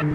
All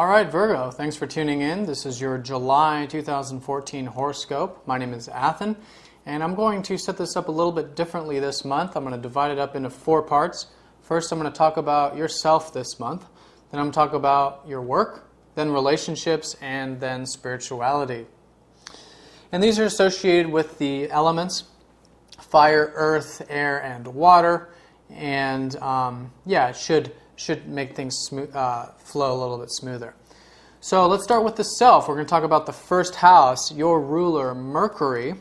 right, Virgo, thanks for tuning in. This is your July 2014 horoscope. My name is Athen, and I'm going to set this up a little bit differently this month. I'm going to divide it up into 4 parts. First, I'm going to talk about yourself this month. Then I'm going to talk about your work, then relationships, and then spirituality. And these are associated with the elements: fire, earth, air, and water. And yeah, it should make things flow a little bit smoother. So let's start with the self. We're going to talk about the first house. Your ruler, Mercury,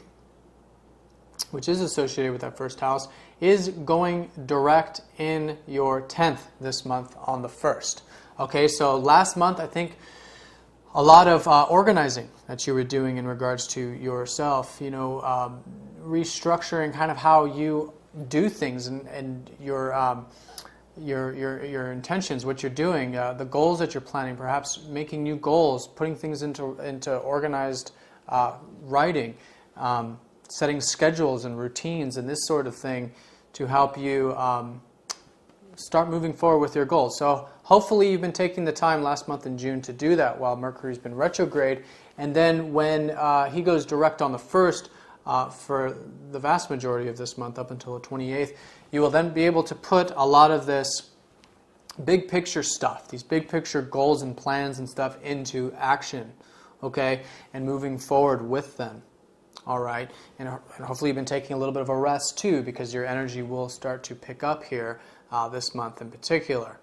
which is associated with that first house, is going direct in your 10th this month on the 1st. Okay, so last month I think a lot of organizing that you were doing in regards to yourself, you know, restructuring kind of how you do things and your intentions, what you're doing, the goals that you're planning, perhaps making new goals, putting things into organized writing, setting schedules and routines and this sort of thing to help you start moving forward with your goals. So hopefully you've been taking the time last month in June to do that while Mercury's been retrograde, and then when he goes direct on the 1st, for the vast majority of this month up until the 28th, you will then be able to put a lot of this big picture stuff, these big picture goals and plans and stuff into action, okay, and moving forward with them, all right? And hopefully you've been taking a little bit of a rest too, because your energy will start to pick up here this month in particular.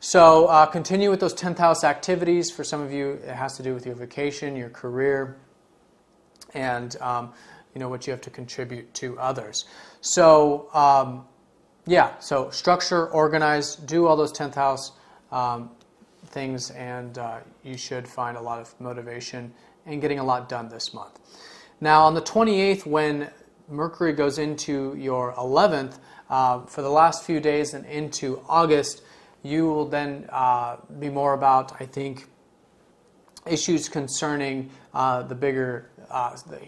So continue with those 10th house activities. For some of you, it has to do with your vocation, your career, and you know, what you have to contribute to others. So yeah, so structure, organize, do all those 10th house things, and you should find a lot of motivation and getting a lot done this month. Now on the 28th, when Mercury goes into your 11th, for the last few days and into August, you will then be more about, I think, issues concerning the bigger the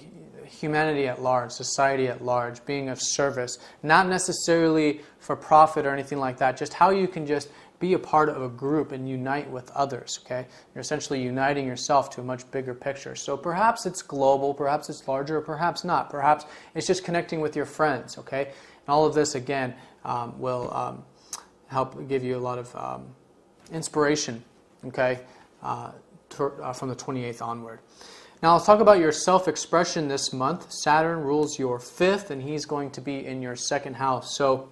humanity at large, society at large, being of service, not necessarily for profit or anything like that, just how you can just be a part of a group and unite with others, okay? You're essentially uniting yourself to a much bigger picture. So perhaps it's global, perhaps it's larger, or perhaps not. Perhaps it's just connecting with your friends, okay? And all of this, again, will help give you a lot of inspiration, okay, from the 28th onward. Now let's talk about your self-expression this month. Saturn rules your 5th, and he's going to be in your 2nd house. So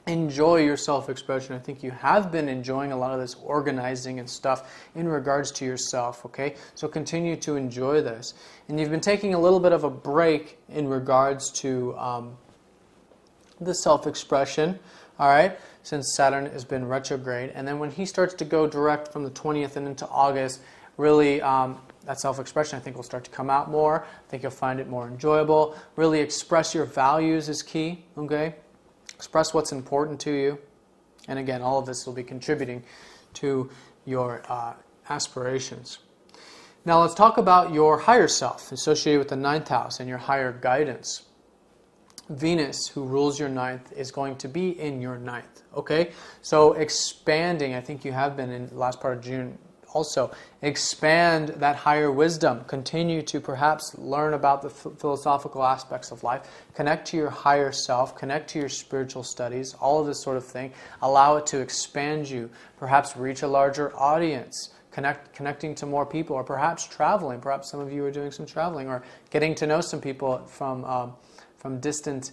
enjoy your self-expression. I think you have been enjoying a lot of this organizing and stuff in regards to yourself, okay? So continue to enjoy this. And you've been taking a little bit of a break in regards to the self-expression, all right, since Saturn has been retrograde. And then when he starts to go direct from the 20th and into August, really that self-expression, I think, will start to come out more. I think you'll find it more enjoyable. Really express your values is key, okay? Express what's important to you. And again, all of this will be contributing to your aspirations. Now let's talk about your higher self associated with the 9th house and your higher guidance. Venus, who rules your 9th, is going to be in your 9th, okay? So expanding, I think you have been in the last part of June also. Expand that higher wisdom. Continue to perhaps learn about the philosophical aspects of life. Connect to your higher self. Connect to your spiritual studies. All of this sort of thing. Allow it to expand you. Perhaps reach a larger audience. Connecting to more people, or perhaps traveling. Perhaps some of you are doing some traveling, or getting to know some people from distant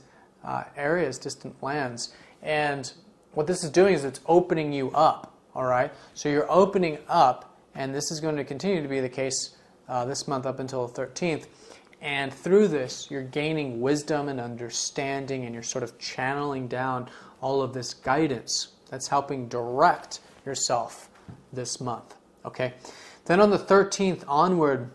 areas, distant lands. And what this is doing is it's opening you up. All right? So you're opening up, and this is going to continue to be the case this month up until the 13th. And through this, you're gaining wisdom and understanding, and you're sort of channeling down all of this guidance that's helping direct yourself this month. Okay? Then on the 13th onward,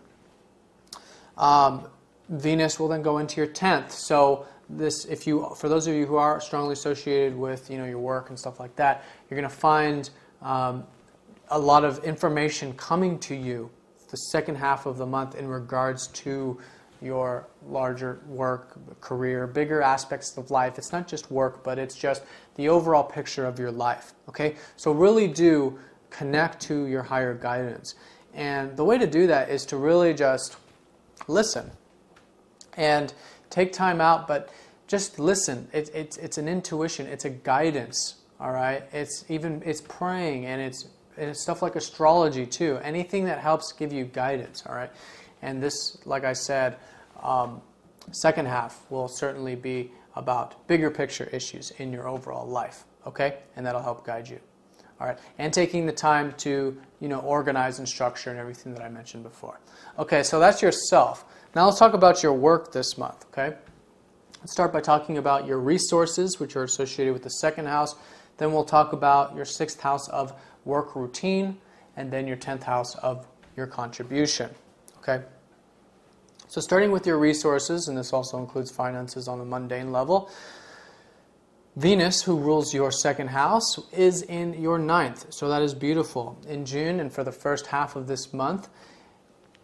Venus will then go into your 10th. So for those of you who are strongly associated with your work and stuff like that, you're going to find a lot of information coming to you the second half of the month in regards to your larger work, career, bigger aspects of life. It's not just work, but it's just the overall picture of your life. Okay, so really do connect to your higher guidance, and the way to do that is to really just listen and take time out, but just listen. It's an intuition. It's a guidance. All right. It's praying, and it's stuff like astrology too. Anything that helps give you guidance. All right. And this, like I said, second half will certainly be about bigger picture issues in your overall life. Okay, and that'll help guide you. All right, and taking the time to organize and structure and everything that I mentioned before. Okay, so that's yourself. Now let's talk about your work this month, okay? Let's start by talking about your resources, which are associated with the second house. Then we'll talk about your 6th house of work routine, and then your 10th house of your contribution, okay? So starting with your resources, and this also includes finances on the mundane level, Venus, who rules your 2nd house, is in your 9th, so that is beautiful. In June and for the first half of this month,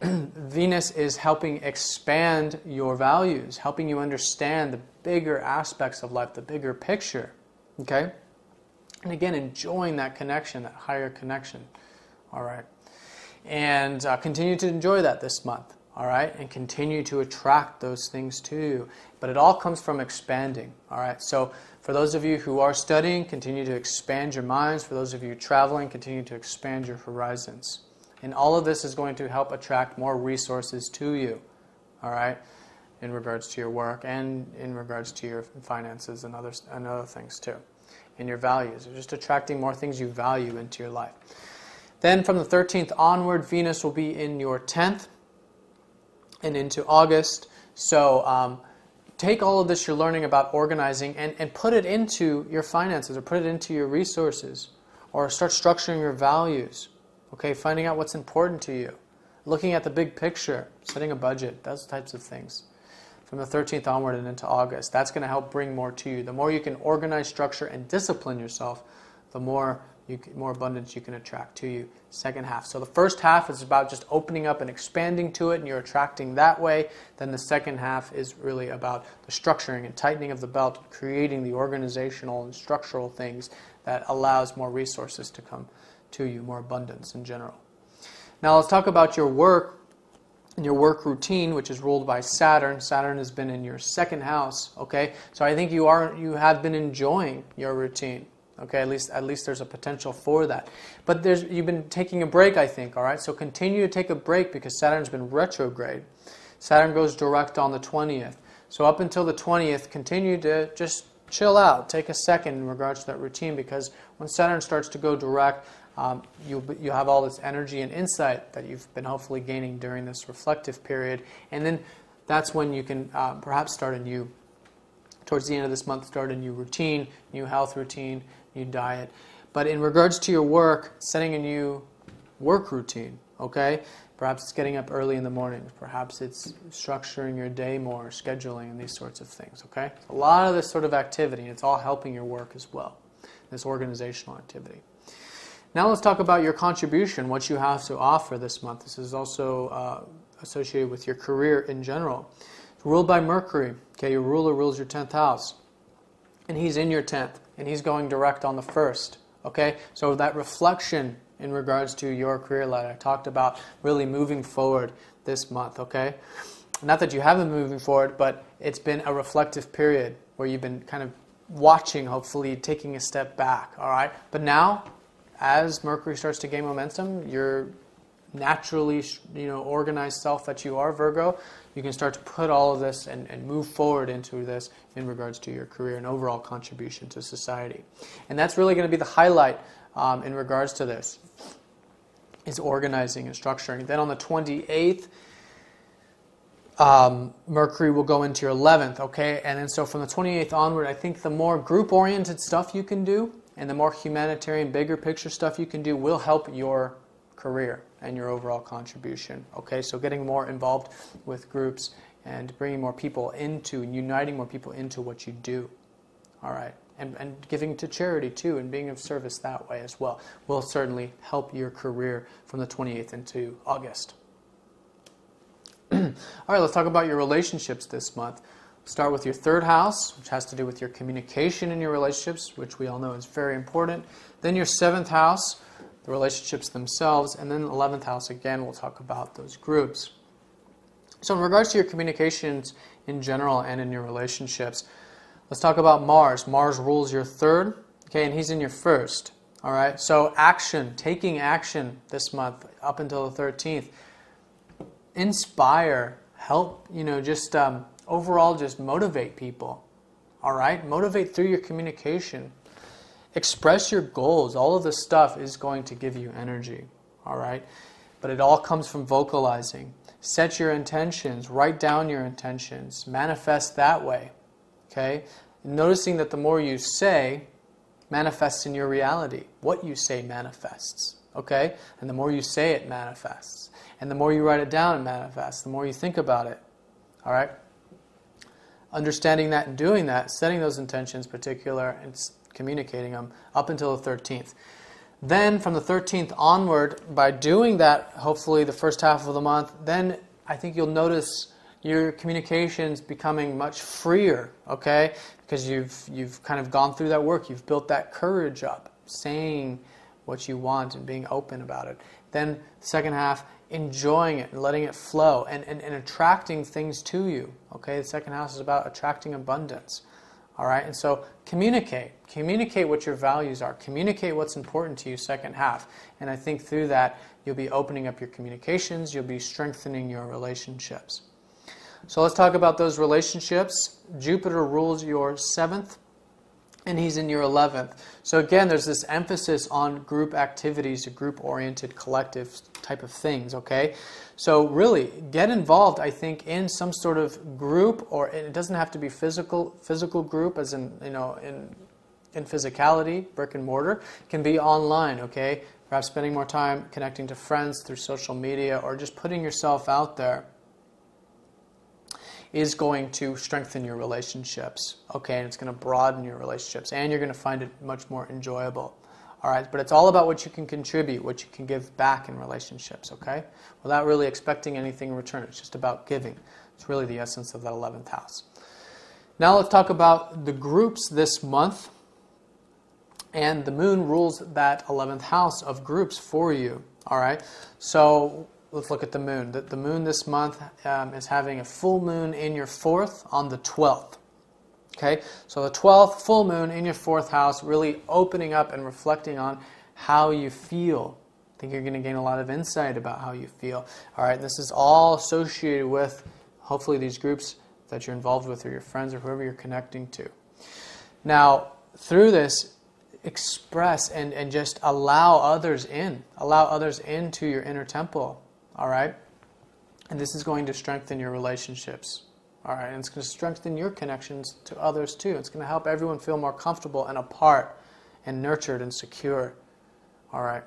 Venus is helping expand your values, helping you understand the bigger aspects of life, the bigger picture, okay? And again, enjoying that connection, that higher connection, all right? And continue to enjoy that this month, all right? And continue to attract those things to you. But it all comes from expanding, all right? So for those of you who are studying, continue to expand your minds. For those of you traveling, continue to expand your horizons. And all of this is going to help attract more resources to you, all right, in regards to your work and in regards to your finances and other things too, and your values. You're just attracting more things you value into your life. Then from the 13th onward, Venus will be in your 10th and into August. So take all of this you're learning about organizing and put it into your finances, or put it into your resources, or start structuring your values. Okay, finding out what's important to you, looking at the big picture, setting a budget, those types of things. From the 13th onward and into August, that's going to help bring more to you. The more you can organize, structure, and discipline yourself, the more abundance you can attract to you. Second half. So the first half is about just opening up and expanding to it, and you're attracting that way. Then the second half is really about the structuring and tightening of the belt, creating the organizational and structural things that allows more resources to come to you, more abundance in general. Now let's talk about your work and your work routine, which is ruled by Saturn. Saturn has been in your 2nd house, okay? So I think you have been enjoying your routine, okay? At least there's a potential for that. But you've been taking a break, I think, all right? So continue to take a break because Saturn's been retrograde. Saturn goes direct on the 20th. So up until the 20th, continue to just chill out. Take a second in regards to that routine, because when Saturn starts to go direct, you have all this energy and insight that you've been hopefully gaining during this reflective period, and then that's when you can perhaps towards the end of this month, start a new routine, new health routine, new diet. But in regards to your work, setting a new work routine, okay? Perhaps it's getting up early in the morning, perhaps it's structuring your day more, scheduling, and these sorts of things, okay? A lot of this sort of activity, and it's all helping your work as well, this organizational activity. Now let's talk about your contribution, what you have to offer this month. This is also associated with your career in general. It's ruled by Mercury. Okay, your ruler rules your 10th house. And he's in your 10th. And he's going direct on the 1st. Okay, so that reflection in regards to your career life, I talked about really moving forward this month. Okay, not that you haven't been moving forward, but it's been a reflective period where you've been kind of watching, hopefully taking a step back. All right, but now, as Mercury starts to gain momentum, your naturally, organized self that you are, Virgo, you can start to put all of this and move forward into this in regards to your career and overall contribution to society. And that's really going to be the highlight in regards to this, is organizing and structuring. Then on the 28th, Mercury will go into your 11th, okay? And then so from the 28th onward, I think the more group-oriented stuff you can do and the more humanitarian, bigger picture stuff you can do will help your career and your overall contribution. Okay, so getting more involved with groups and bringing more people into, and uniting more people into what you do. All right. And giving to charity too, and being of service that way as well will certainly help your career from the 28th into August. All right, let's talk about your relationships this month. Start with your 3rd house, which has to do with your communication in your relationships, which we all know is very important. Then your 7th house, the relationships themselves, and then the 11th house, again, we'll talk about those groups. So in regards to your communications in general and in your relationships, let's talk about Mars. Mars rules your 3rd, okay, and he's in your 1st. All right, so action, taking action this month up until the 13th. Inspire, help, just overall just motivate people. All right, motivate through your communication. Express your goals. All of this stuff is going to give you energy. All right, but it all comes from vocalizing. Set your intentions, write down your intentions, manifest that way. Okay? Noticing that the more you say manifests in your reality. What you say manifests. Okay? And the more you say it manifests. And the more you write it down it manifests. The more you think about it. All right? Understanding that and doing that, setting those intentions particular and communicating them up until the 13th. Then from the 13th onward, by doing that, hopefully the first half of the month, then I think you'll notice your communications becoming much freer, okay? Because you've kind of gone through that work. You've built that courage up, saying what you want and being open about it. Then the second half, enjoying it and letting it flow and attracting things to you, okay? The second house is about attracting abundance, all right? And so communicate what your values are. Communicate what's important to you second half. And I think through that, you'll be opening up your communications. You'll be strengthening your relationships. So let's talk about those relationships. Jupiter rules your 7th, and he's in your 11th. So again, there's this emphasis on group activities, group-oriented, collective type of things, okay? So really, get involved, I think, in some sort of group, or it doesn't have to be physical group, as in, in physicality, brick and mortar. It can be online, okay? Perhaps spending more time connecting to friends through social media, or just putting yourself out there is going to strengthen your relationships, okay? And it's going to broaden your relationships, and you're going to find it much more enjoyable, all right? But it's all about what you can contribute, what you can give back in relationships, okay? Without really expecting anything in return. It's just about giving. It's really the essence of that 11th house. Now let's talk about the groups this month, and the moon rules that 11th house of groups for you, all right? So let's look at the moon. The moon this month is having a full moon in your 4th on the 12th. Okay, so the 12th full moon in your 4th house, really opening up and reflecting on how you feel. I think you're going to gain a lot of insight about how you feel. All right, this is all associated with hopefully these groups that you're involved with, or your friends, or whoever you're connecting to. Now, through this, express and just allow others in. Allow others into your inner temple. All right? And this is going to strengthen your relationships. All right? And it's going to strengthen your connections to others too. It's going to help everyone feel more comfortable and apart and nurtured and secure. All right?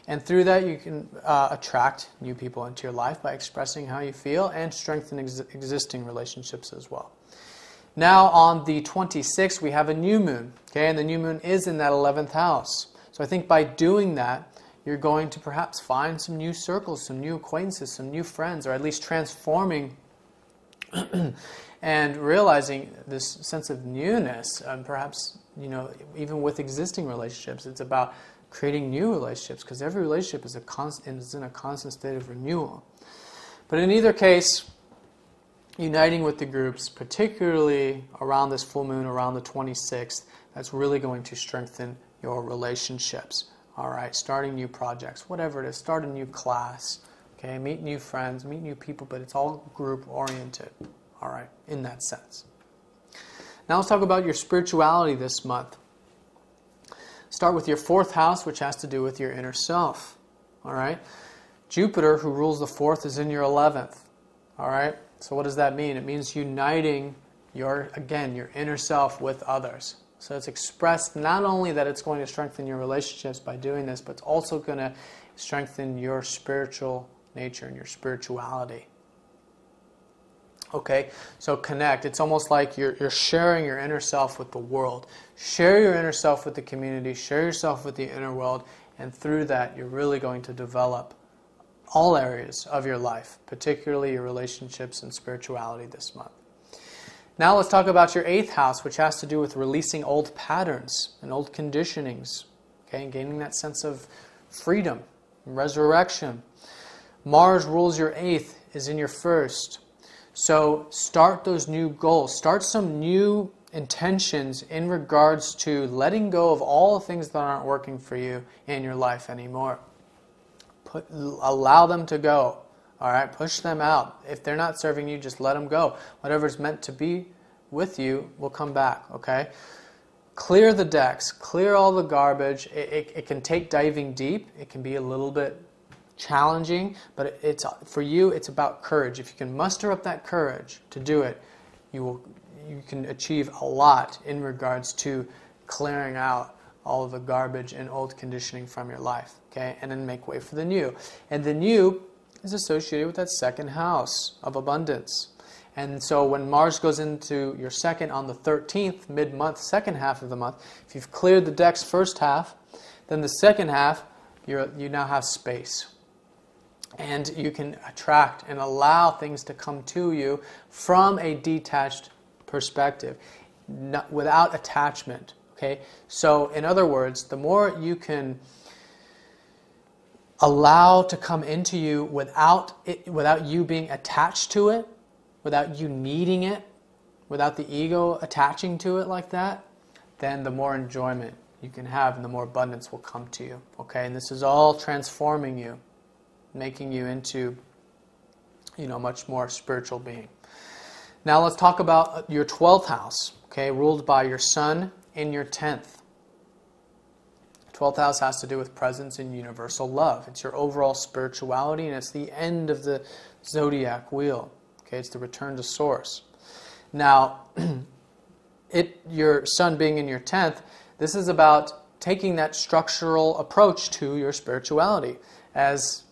And through that, you can attract new people into your life by expressing how you feel and strengthen existing relationships as well. Now on the 26th, we have a new moon. Okay? And the new moon is in that 11th house. So I think by doing that, you're going to perhaps find some new circles, some new acquaintances, some new friends, or at least transforming and realizing this sense of newness. Perhaps, even with existing relationships, it's about creating new relationships, because every relationship is in a constant state of renewal. But in either case, uniting with the groups, particularly around this full moon, around the 26th, that's really going to strengthen your relationships. All right, starting new projects, whatever it is, start a new class, okay, meet new friends, meet new people, but it's all group-oriented, all right, in that sense. Now let's talk about your spirituality this month. Start with your 4th house, which has to do with your inner self, all right? Jupiter, who rules the 4th, is in your 11th, all right? So what does that mean? It means uniting your inner self with others. So it's expressed not only that it's going to strengthen your relationships by doing this, but it's also going to strengthen your spiritual nature and your spirituality. Okay, so connect. It's almost like you're sharing your inner self with the world. Share your inner self with the community, share yourself with the inner world, and through that you're really going to develop all areas of your life, particularly your relationships and spirituality this month. Now let's talk about your 8th house, which has to do with releasing old patterns and old conditionings, okay, and gaining that sense of freedom and resurrection. Mars rules your 8th, is in your 1st. So start those new goals. Start some new intentions in regards to letting go of all the things that aren't working for you in your life anymore. Allow them to go. All right, push them out. If they're not serving you, just let them go. Whatever's meant to be with you will come back, okay? Clear the decks. Clear all the garbage. It can take diving deep. It can be a little bit challenging, but for you, it's about courage. If you can muster up that courage to do it, you can achieve a lot in regards to clearing out all of the garbage and old conditioning from your life, okay? And then make way for the new. And the new is associated with that 2nd house of abundance. And so when Mars goes into your 2nd on the 13th, mid-month, 2nd half of the month, if you've cleared the decks 1st half, then the 2nd half, you now have space. And you can attract and allow things to come to you from a detached perspective, without attachment. Okay? So, in other words, the more you can allow to come into you without you being attached to it, without you needing it, without the ego attaching to it like that, then the more enjoyment you can have and the more abundance will come to you. Okay? And this is all transforming you, making you into, much more spiritual being. Now let's talk about your 12th house, okay, ruled by your sun in your 10th. 12th house has to do with presence and universal love. It's your overall spirituality, and it's the end of the zodiac wheel. Okay, it's the return to source. Now, your sun being in your 10th, this is about taking that structural approach to your spirituality. As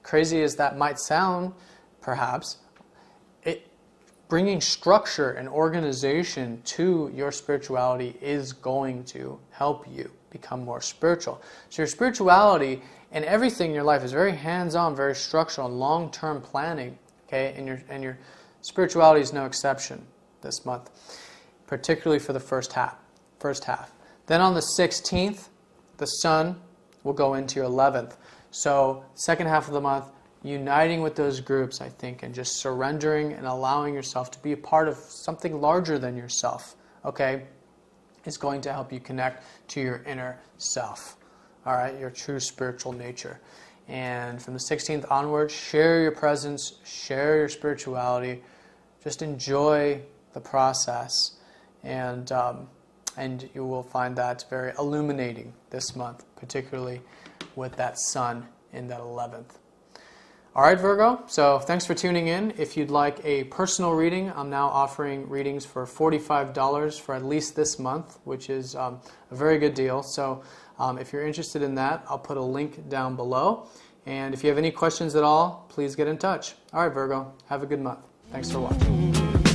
crazy as that might sound, perhaps, bringing structure and organization to your spirituality is going to help you become more spiritual. So your spirituality and everything in your life is very hands-on, very structural, and long-term planning. Okay, and your spirituality is no exception this month, particularly for the first half. Then on the 16th, the sun will go into your 11th. So 2nd half of the month, uniting with those groups, I think, and just surrendering and allowing yourself to be a part of something larger than yourself, okay, is going to help you connect to your inner self, all right, your true spiritual nature. And from the 16th onwards, share your presence, share your spirituality, just enjoy the process, and you will find that very illuminating this month, particularly with that sun in that 11th. All right, Virgo, so thanks for tuning in. If you'd like a personal reading, I'm now offering readings for $45 for at least this month, which is a very good deal. So if you're interested in that, I'll put a link down below. And if you have any questions at all, please get in touch. All right, Virgo, have a good month. Thanks for watching.